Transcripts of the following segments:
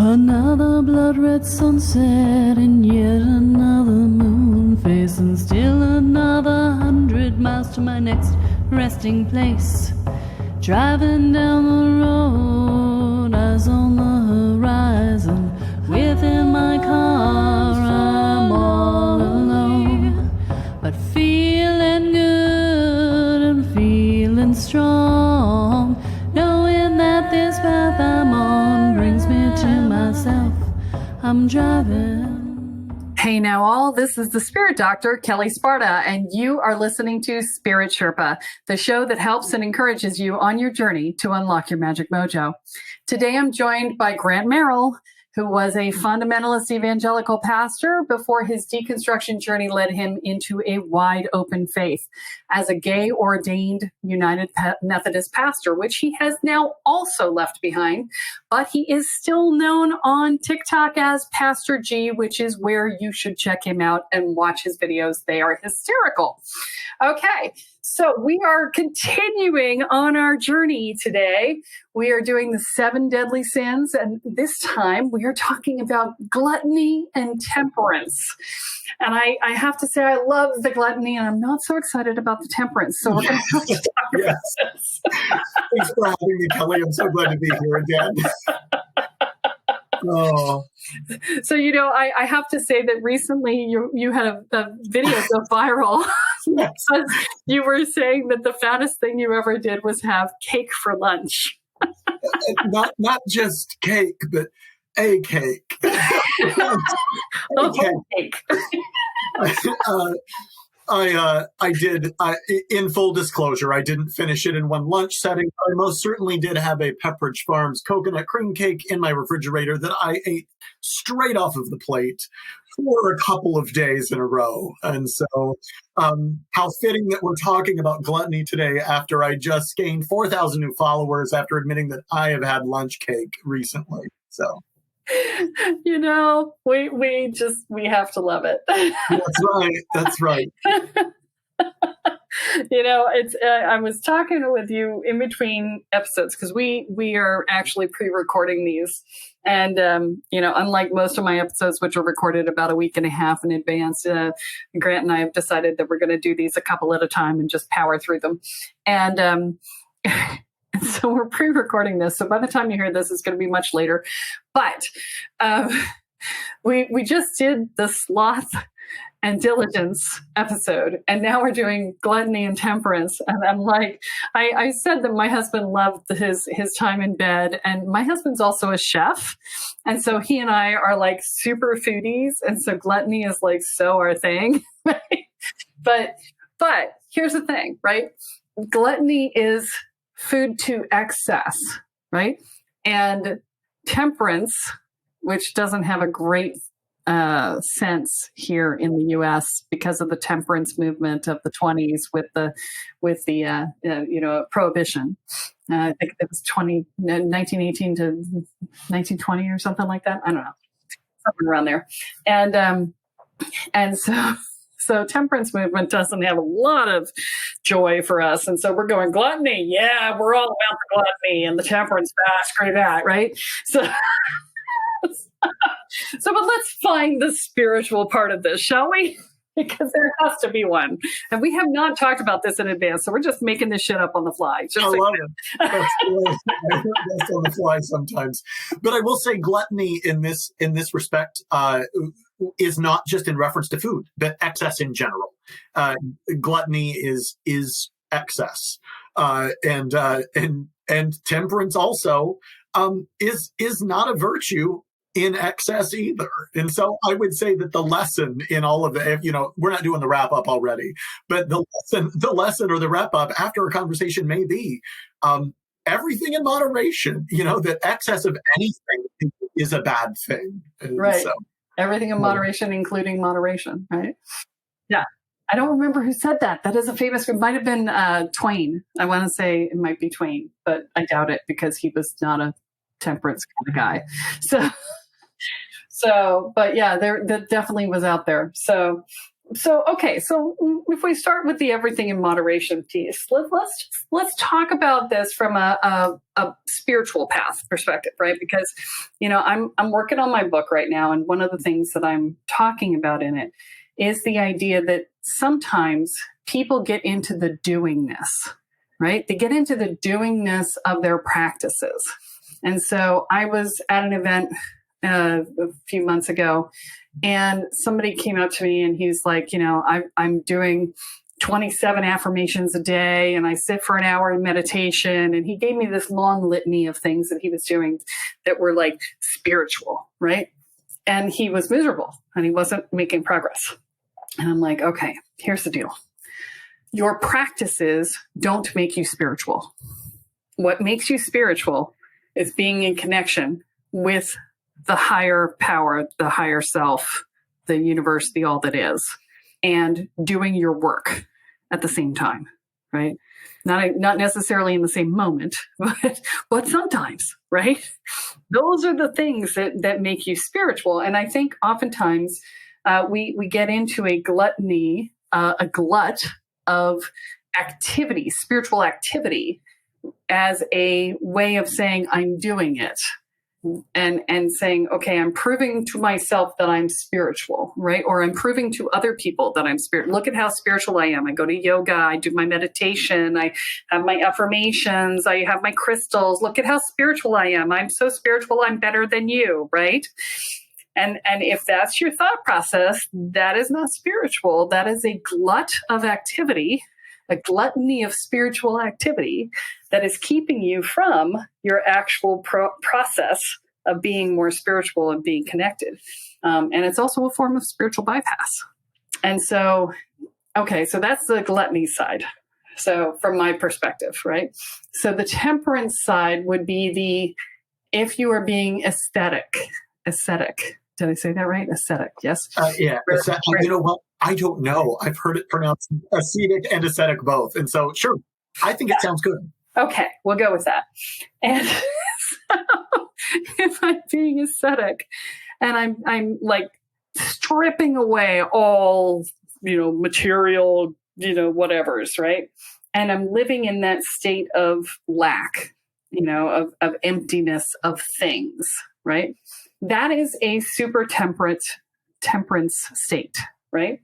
Another blood-red sunset and yet another moon face, and still another 100 miles to my next resting place. Driving down the road, eyes on the horizon. Within my car, I'm all alone, but feeling good and feeling strong, knowing that this path I'm on brings me to myself. I'm driving. Hey now all, this is the Spirit Doctor, Kelly Sparta, and you are listening to Spirit Sherpa, the show that helps and encourages you on your journey to unlock your magic mojo. Today I'm joined by Grant Merrill, who was a fundamentalist evangelical pastor before his deconstruction journey led him into a wide open faith as a gay ordained United Methodist pastor, which he has now also left behind. But he is still known on TikTok as Pastor G, which is where you should check him out and watch his videos. They are hysterical. Okay, so we are continuing on our journey today. We are doing the 7 deadly sins, and this time we are talking about gluttony and temperance. And I have to say, I love the gluttony, and I'm not so excited about the temperance. So we're going to have to talk about this. Thanks for having me, Kelly. I'm so glad to be here again. Oh. So, I have to say that recently you had a video go viral. Yes. You were saying that the fattest thing you ever did was have cake for lunch. Not just cake, but a cake. The whole cake. I did, in full disclosure, I didn't finish it in one lunch setting. I most certainly did have a Pepperidge Farms coconut cream cake in my refrigerator that I ate straight off of the plate for a couple of days in a row. And so how fitting that we're talking about gluttony today after I just gained 4,000 new followers after admitting that I have had lunch cake recently. So. We have to love it. That's right. I was talking with you in between episodes because we are actually pre-recording these. And, unlike most of my episodes, which are recorded about a week and a half in advance, Grant and I have decided that we're going to do these a couple at a time and just power through them. And so we're pre-recording this. So by the time you hear this, it's going to be much later. But we just did the sloth and diligence episode, and now we're doing gluttony and temperance. And I'm like, I said that my husband loved his time in bed, and my husband's also a chef. And so he and I are like super foodies. And so gluttony is like so our thing. Right? But here's the thing, right? Gluttony is food to excess, right? And temperance, which doesn't have a great sense here in the U.S. because of the temperance movement of the 20s with the prohibition. I think it was 1918 to 1920 or something like that. I don't know, something around there. And so temperance movement doesn't have a lot of joy for us. And so we're going gluttony. Yeah, we're all about the gluttony and the temperance. Screw that, right? But let's find the spiritual part of this, shall we? Because there has to be one. And we have not talked about this in advance, so we're just making this shit up on the fly. I love it. That's on the fly sometimes. But I will say gluttony in this respect is not just in reference to food, but excess in general. Gluttony is excess, and temperance also is not a virtue in excess either. And so I would say that the lesson in all of the, we're not doing the wrap up already, but the lesson or the wrap up after a conversation may be everything in moderation. That excess of anything is a bad thing. And right. So, everything in moderation, including moderation, right? Yeah. I don't remember who said that. That is a famous, it might have been Twain. I want to say it might be Twain, but I doubt it because he was not a temperance kind of guy. So, but yeah, that definitely was out there. So So if we start with the everything in moderation piece, let's talk about this from a spiritual path perspective, right? Because I'm working on my book right now, and one of the things that I'm talking about in it is the idea that sometimes people get into the doingness, right? They get into the doingness of their practices. And so I was at an event a few months ago, and somebody came up to me and he's like, I'm doing 27 affirmations a day, and I sit for an hour in meditation. And he gave me this long litany of things that he was doing that were like spiritual, right? And he was miserable and he wasn't making progress. And I'm like, okay, here's the deal. Your practices don't make you spiritual. What makes you spiritual is being in connection with the higher power, the higher self, the universe, the all that is, and doing your work at the same time, right? Not necessarily in the same moment, but sometimes, right? Those are the things that make you spiritual. And I think oftentimes we get into a gluttony, a glut of activity, spiritual activity, as a way of saying I'm doing it. And saying, okay, I'm proving to myself that I'm spiritual, right? Or I'm proving to other people that I'm spiritual. Look at how spiritual I am. I go to yoga, I do my meditation, I have my affirmations, I have my crystals. Look at how spiritual I am. I'm so spiritual, I'm better than you, right? And if that's your thought process, that is not spiritual. That is a glut of activity, a gluttony of spiritual activity that is keeping you from your actual process of being more spiritual and being connected. And it's also a form of spiritual bypass. And so, so that's the gluttony side. So from my perspective, right? So the temperance side would be if you are being ascetic. Did I say that right? Ascetic, yes? Yeah. You know what? I don't know. I've heard it pronounced ascetic and ascetic both. And so, sure, I think it sounds good. Okay, we'll go with that. And so if I'm being ascetic and I'm like stripping away all, material, whatevers, right? And I'm living in that state of lack, of emptiness of things, right? That is a super temperance state, right?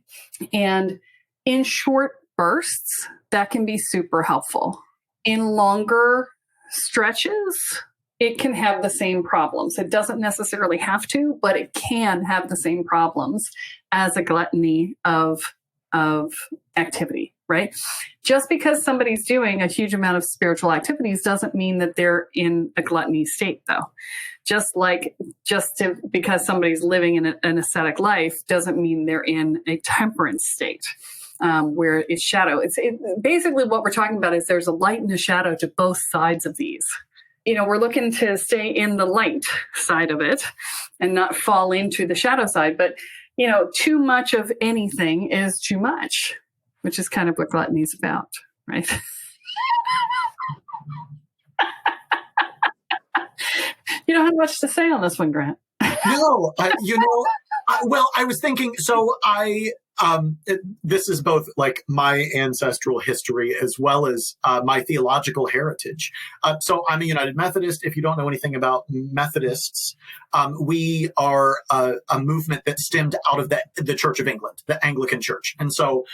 And in short bursts, that can be super helpful. In longer stretches, it can have the same problems. It doesn't necessarily have to, but it can have the same problems as a gluttony of activity, right? Just because somebody's doing a huge amount of spiritual activities doesn't mean that they're in a gluttony state, though. Because somebody's living in an ascetic life doesn't mean they're in a temperance state. Where it's shadow. Basically what we're talking about is there's a light and a shadow to both sides of these. We're looking to stay in the light side of it and not fall into the shadow side. But, too much of anything is too much, which is kind of what gluttony is about, right? You don't have much to say on this one, Grant. No, I was thinking, this is both like my ancestral history as well as my theological heritage. So I'm a United Methodist. If you don't know anything about Methodists, we are a movement that stemmed out of the Church of England, the Anglican Church. And so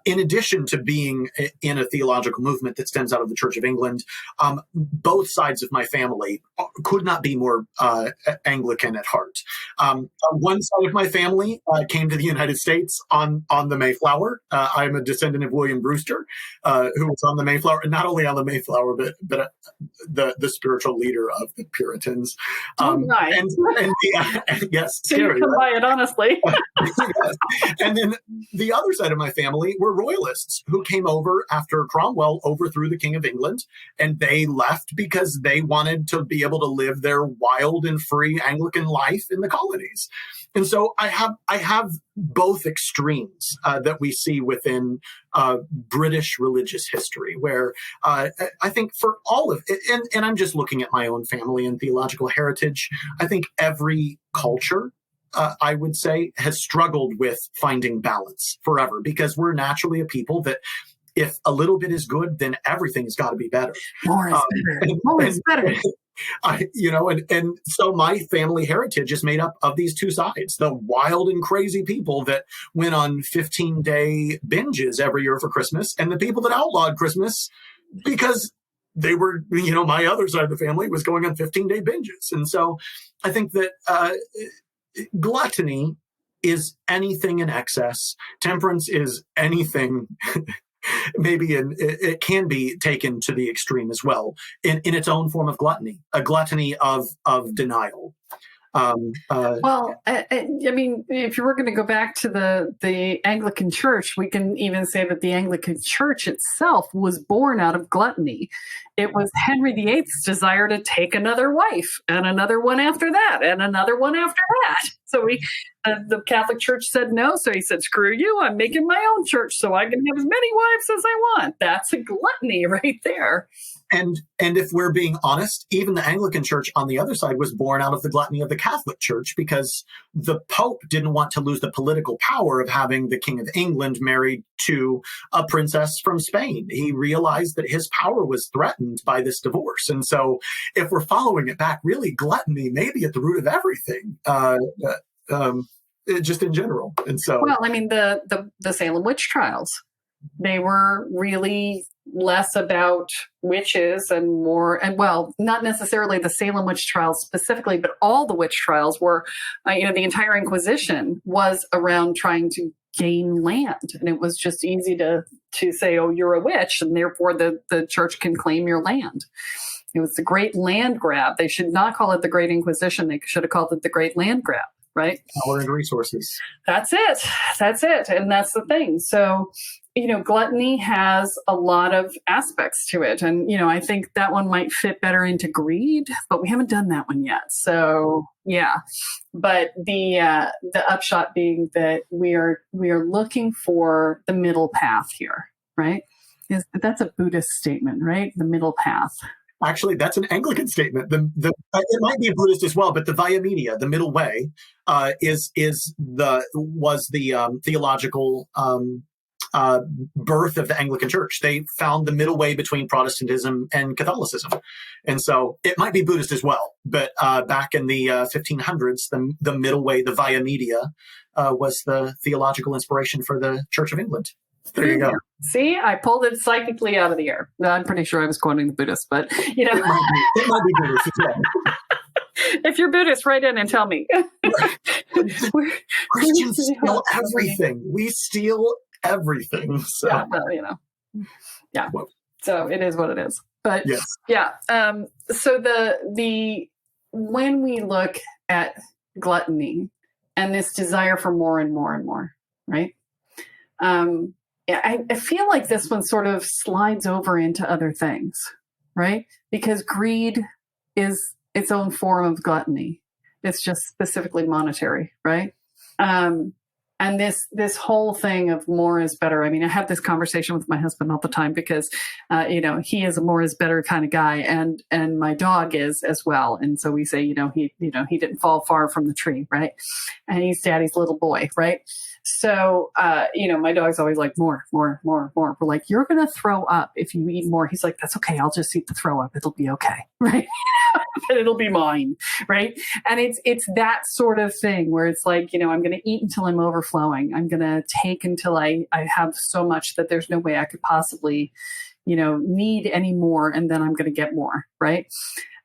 in addition to being in a theological movement that stems out of the Church of England, both sides of my family could not be more Anglican at heart. One side of my family came to the United States on the Mayflower. I'm a descendant of William Brewster, who was on the Mayflower, and not only on the Mayflower, but the spiritual leader of the Puritans. Nice. Yes, so scary, you come right? by it honestly. Yes. And then the other side of my family were royalists who came over after Cromwell overthrew the King of England, and they left because they wanted to be able to live their wild and free Anglican life in the colonies. And so I have both extremes that we see within British religious history, where I think for all of it, and I'm just looking at my own family and theological heritage, I think every culture I would say, has struggled with finding balance forever, because we're naturally a people that if a little bit is good, then everything's got to be better. More is better. More is better. And so my family heritage is made up of these two sides: the wild and crazy people that went on 15-day binges every year for Christmas, and the people that outlawed Christmas because they were, my other side of the family was going on 15-day binges. And so I think that gluttony is anything in excess. Temperance is anything maybe it can be taken to the extreme as well in its own form of gluttony, a gluttony of denial. Well, I mean, if you were going to go back to the Anglican Church, we can even say that the Anglican Church itself was born out of gluttony. It was Henry VIII's desire to take another wife, and another one after that, and another one after that. So the Catholic Church said no. So he said, "Screw you! I'm making my own church, so I can have as many wives as I want." That's a gluttony right there. And if we're being honest, even the Anglican Church on the other side was born out of the gluttony of the Catholic Church, because the Pope didn't want to lose the political power of having the King of England married to a princess from Spain. He realized that his power was threatened by this divorce. And so if we're following it back, really gluttony may be at the root of everything, just in general. And so, well, I mean, the Salem witch trials, they were really less about witches and more, and well, not necessarily the Salem witch trials specifically, but all the witch trials were, the entire Inquisition was around trying to gain land. And it was just easy to say, oh, you're a witch, and therefore the church can claim your land. It was the great land grab. They should not call it the Great Inquisition. They should have called it the Great Land Grab, right? Power and resources. That's it. And that's the thing. So, gluttony has a lot of aspects to it. And, I think that one might fit better into greed, but we haven't done that one yet. So, yeah. But the upshot being that we are looking for the middle path here, right? That's a Buddhist statement, right? The middle path. Actually, that's an Anglican statement. It might be a Buddhist as well, but the via media, the middle way, was the theological birth of the Anglican Church. They found the middle way between Protestantism and Catholicism, and so it might be Buddhist as well. But back in the 1500s, the middle way, the via media, was the theological inspiration for the Church of England. There you go. See, I pulled it psychically out of the air. I'm pretty sure I was quoting the Buddhist, but it might be Buddhist as well. If you're Buddhist, write in and tell me. Right. Christians steal everything. We steal everything. So. Yeah, well, yeah. So it is what it is. But yes. Yeah. So the when we look at gluttony and this desire for more and more and more, right? I feel like this one sort of slides over into other things, right? Because greed is its own form of gluttony. It's just specifically monetary, right? And this whole thing of more is better. I mean, I have this conversation with my husband all the time because, he is a more is better kind of guy, and my dog is as well. And so we say, he didn't fall far from the tree, right? And he's daddy's little boy, right? So, my dog's always like, more. We're like, you're going to throw up if you eat more. He's like, that's okay. I'll just eat the throw up. It'll be okay. Right. But it'll be mine. Right. And it's that sort of thing where it's like, I'm going to eat until I'm overflowing. I'm going to take until I have so much that there's no way I could possibly, need any more. And then I'm going to get more. Right.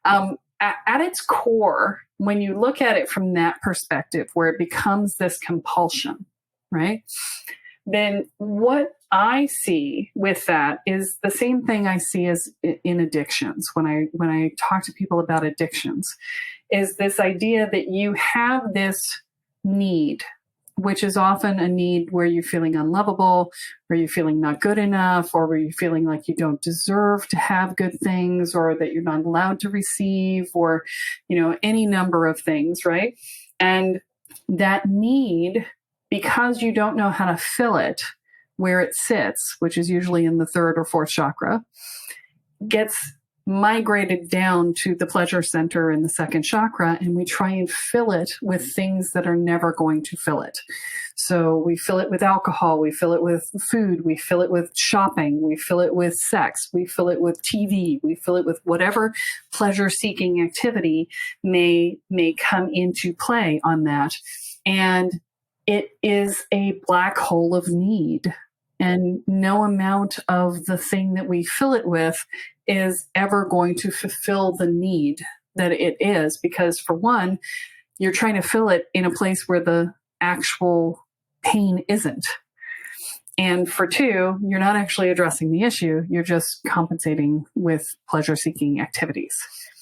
At its core, when you look at it from that perspective, where it becomes this compulsion, right? Then what I see with that is the same thing I see as in addictions. When I talk to people about addictions, is this idea that you have this need, which is often a need where you're feeling unlovable, where you're feeling not good enough, or where you're feeling like you don't deserve to have good things, or that you're not allowed to receive, or, any number of things, right? And that need, because you don't know how to fill it where it sits, which is usually in the third or fourth chakra, gets migrated down to the pleasure center in the second chakra, and we try and fill it with things that are never going to fill it. So we fill it with alcohol, we fill it with food, we fill it with shopping, we fill it with sex, we fill it with TV, we fill it with whatever pleasure-seeking activity may come into play on that. And it is a black hole of need. And no amount of the thing that we fill it with is ever going to fulfill the need that it is. Because for one, you're trying to fill it in a place where the actual pain isn't. And for two, you're not actually addressing the issue. You're just compensating with pleasure-seeking activities.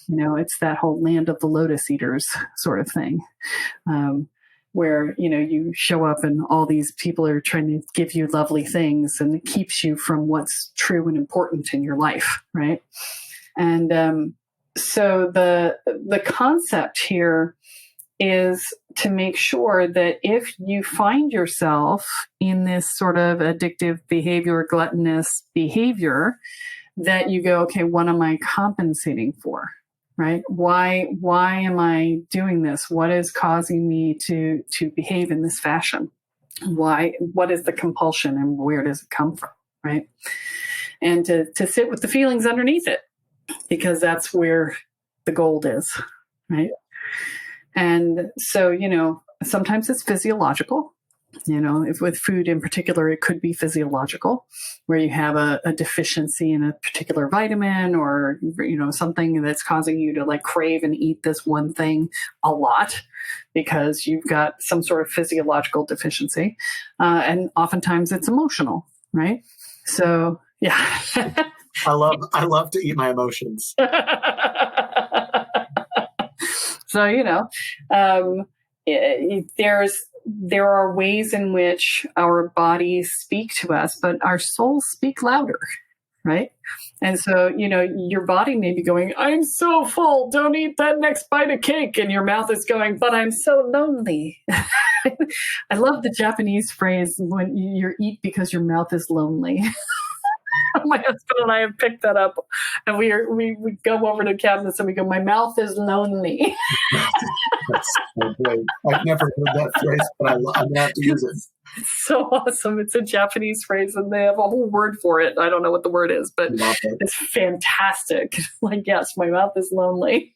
It's that whole land of the lotus eaters sort of thing. Where, you show up and all these people are trying to give you lovely things, and it keeps you from what's true and important in your life, right? And so the concept here is to make sure that if you find yourself in this sort of addictive behavior, gluttonous behavior, that you go, okay, what am I compensating for? Right? Why am I doing this? What is causing me to behave in this fashion? What is the compulsion, and where does it come from? Right? And to sit with the feelings underneath it, because that's where the gold is. Right? And so, sometimes it's physiological. If with food in particular, it could be physiological, where you have a deficiency in a particular vitamin, or, something that's causing you to crave and eat this one thing a lot because you've got some sort of physiological deficiency. And oftentimes it's emotional, right? So, yeah. I love to eat my emotions. So, there are ways in which our bodies speak to us, but our souls speak louder, right? And so, your body may be going, I'm so full, don't eat that next bite of cake. And your mouth is going, but I'm so lonely. I love the Japanese phrase, when you eat because your mouth is lonely. My husband and I have picked that up, and we go over to cabinets and we go, my mouth is lonely. That's so great. I've never heard that phrase, but I'm going to have to use it. It's so awesome. It's a Japanese phrase, and they have a whole word for it. I don't know what the word is, but it's fantastic. Yes, my mouth is lonely.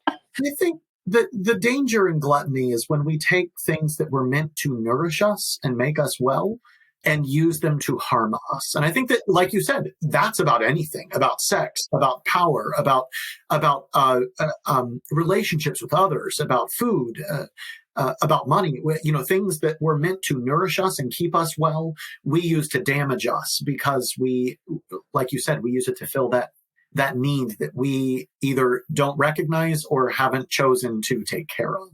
I think the danger in gluttony is when we take things that were meant to nourish us and make us well and use them to harm us. And I think that, like you said, that's about anything, about sex, about power, about relationships with others, about food, about money, things that were meant to nourish us and keep us well, we use to damage us because we, like you said, we use it to fill that need that we either don't recognize or haven't chosen to take care of.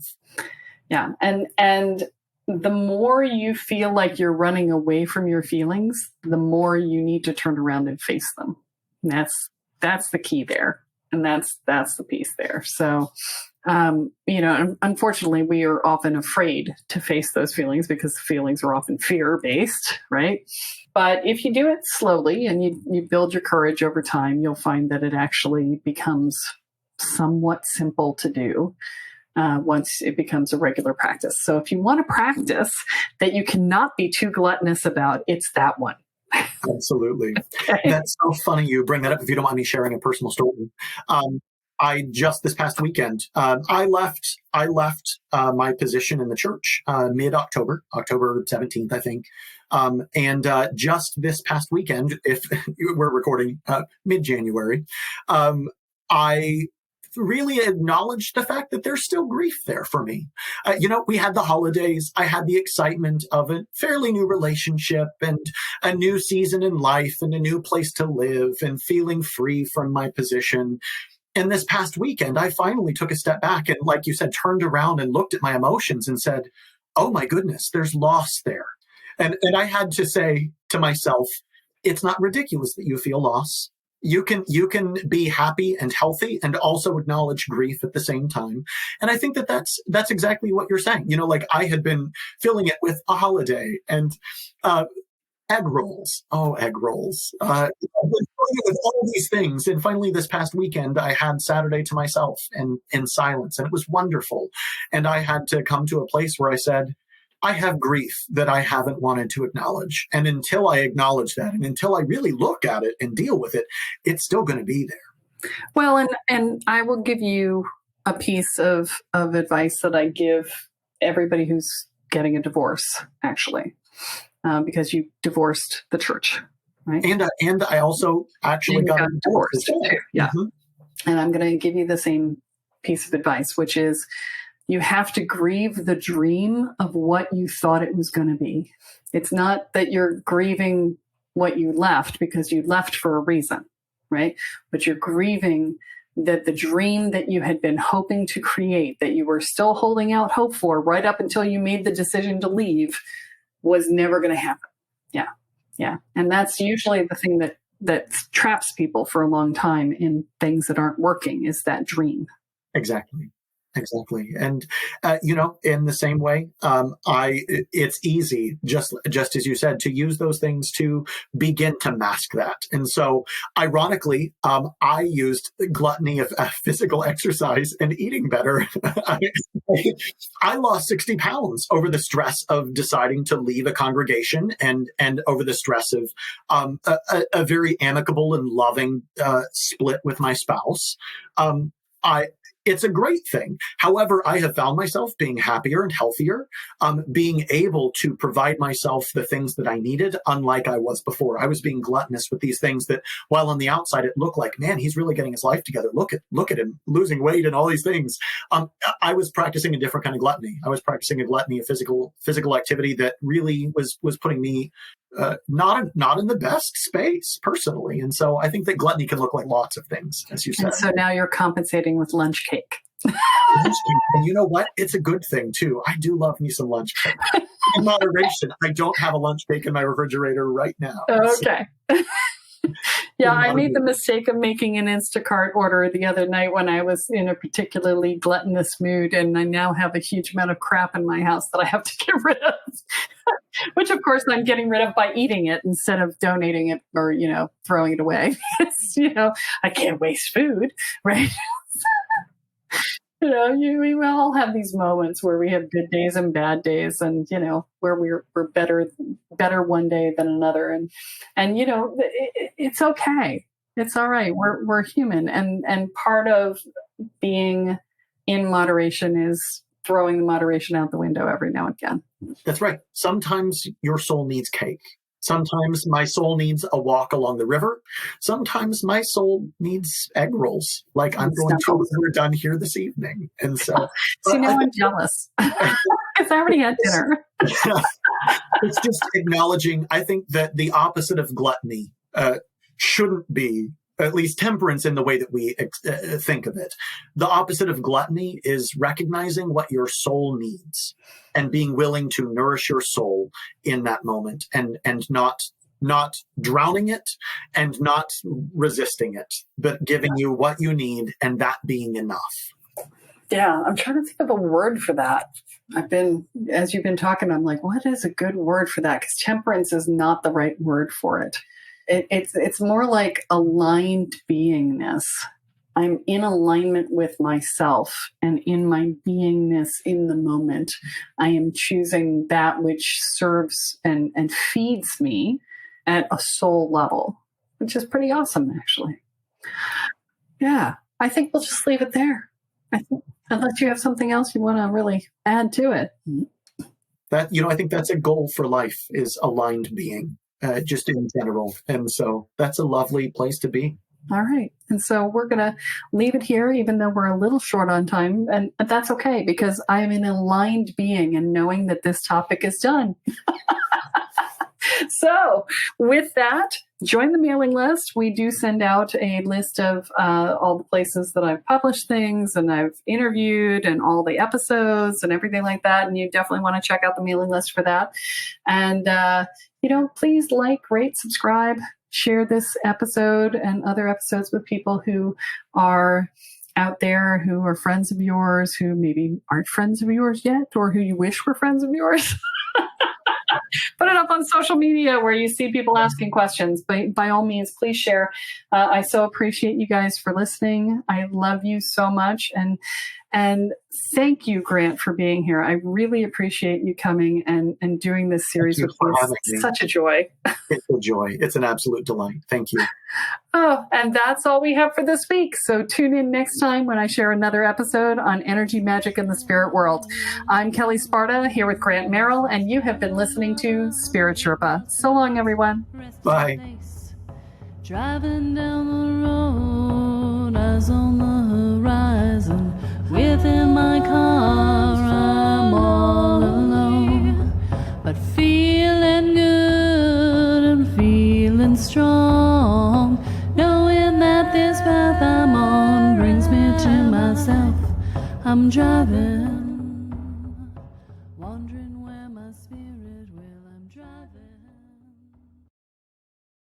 Yeah. And the more you feel like you're running away from your feelings, the more you need to turn around and face them. And that's the key there. And that's the piece there. So, unfortunately, we are often afraid to face those feelings because the feelings are often fear-based, right? But if you do it slowly and you build your courage over time, you'll find that it actually becomes somewhat simple to do. Once it becomes a regular practice. So if you want a practice that you cannot be too gluttonous about, it's that one. Absolutely. Okay. That's so funny you bring that up. If you don't mind me sharing a personal story. I just this past weekend, I left my position in the church mid-October, October 17th, I think. And just this past weekend, if we're recording mid-January, I really acknowledged the fact that there's still grief there for me. We had the holidays. I had the excitement of a fairly new relationship and a new season in life and a new place to live and feeling free from my position. And this past weekend, I finally took a step back and, like you said, turned around and looked at my emotions and said, oh my goodness, there's loss there. And I had to say to myself, it's not ridiculous that you feel loss. You can be happy and healthy and also acknowledge grief at the same time. And I think that's exactly what you're saying. I had been filling it with a holiday and Egg rolls. Oh, egg rolls. I've been toying with all these things. And finally, this past weekend, I had Saturday to myself and in silence, and it was wonderful. And I had to come to a place where I said, I have grief that I haven't wanted to acknowledge. And until I acknowledge that, and until I really look at it and deal with it, it's still going to be there. Well, and I will give you a piece of advice that I give everybody who's getting a divorce, actually. Because you divorced the church, right? And I also actually got divorced too. Yeah. Mm-hmm. And I'm going to give you the same piece of advice, which is you have to grieve the dream of what you thought it was going to be. It's not that you're grieving what you left because you left for a reason, right? But you're grieving that the dream that you had been hoping to create, that you were still holding out hope for right up until you made the decision to leave, was never going to happen. Yeah. Yeah. And that's usually the thing that traps people for a long time in things that aren't working, is that dream. Exactly. And, in the same way, it's easy, just as you said, to use those things to begin to mask that. And so ironically, I used gluttony of physical exercise and eating better. I lost 60 pounds over the stress of deciding to leave a congregation and over the stress of a very amicable and loving split with my spouse. It's a great thing. However, I have found myself being happier and healthier, being able to provide myself the things that I needed, unlike I was before. I was being gluttonous with these things that, while on the outside it looked like, man, he's really getting his life together. Look at him losing weight and all these things. I was practicing a different kind of gluttony. I was practicing a gluttony of physical activity that really was putting me not in the best space personally. And so I think that gluttony can look like lots of things, as you said. And so now you're compensating with lunch cake. And you know what? It's a good thing too. I do love me some lunch cake. In moderation. I don't have a lunch cake in my refrigerator right now. Okay. Yeah, I made the mistake of making an Instacart order the other night when I was in a particularly gluttonous mood, and I now have a huge amount of crap in my house that I have to get rid of, which of course I'm getting rid of by eating it instead of donating it or, throwing it away. I can't waste food, right? We all have these moments where we have good days and bad days, and where we're better one day than another, and it's okay. It's all right. We're human, and part of being in moderation is throwing the moderation out the window every now and again. That's right. Sometimes your soul needs cake. Sometimes my soul needs a walk along the river. Sometimes my soul needs egg rolls, like I'm going to when we're done here this evening. And so, I'm jealous because I already had dinner. It's just acknowledging. I think that the opposite of gluttony shouldn't be, at least temperance in the way that we think of it. The opposite of gluttony is recognizing what your soul needs and being willing to nourish your soul in that moment, and not drowning it and not resisting it, but giving you what you need and that being enough. Yeah, I'm trying to think of a word for that. As you've been talking, I'm like, what is a good word for that? Because temperance is not the right word for it. It's more like aligned beingness. I'm in alignment with myself, and in my beingness in the moment, I am choosing that which serves and feeds me at a soul level, which is pretty awesome, actually. Yeah, I think we'll just leave it there. Unless you have something else you want to really add to it. That, I think that's a goal for life, is aligned being. Just in general. And so that's a lovely place to be. All right. And so we're going to leave it here, even though we're a little short on time. And that's okay, because I am an aligned being and knowing that this topic is done. So with that, join the mailing list. We do send out a list of all the places that I've published things and I've interviewed and all the episodes and everything like that. And you definitely want to check out the mailing list for that. And, please like, rate, subscribe, share this episode and other episodes with people who are out there, who are friends of yours, who maybe aren't friends of yours yet, or who you wish were friends of yours. Put it up on social media where you see people asking questions. By all means, please share. I so appreciate you guys for listening. I love you so much. And thank you, Grant, for being here. I really appreciate you coming and doing this series with me. It's such a joy. It's a joy. It's an absolute delight. Thank you. Oh, and that's all we have for this week. So tune in next time when I share another episode on energy, magic, and the spirit world. I'm Kelly Sparta here with Grant Merrill, and you have been listening to Spirit Sherpa. So long, everyone. Bye. Driving down the road, eyes on the horizon. Within my car, I'm all alone, but feeling good and feeling strong, knowing that this path I'm on brings me to myself. I'm driving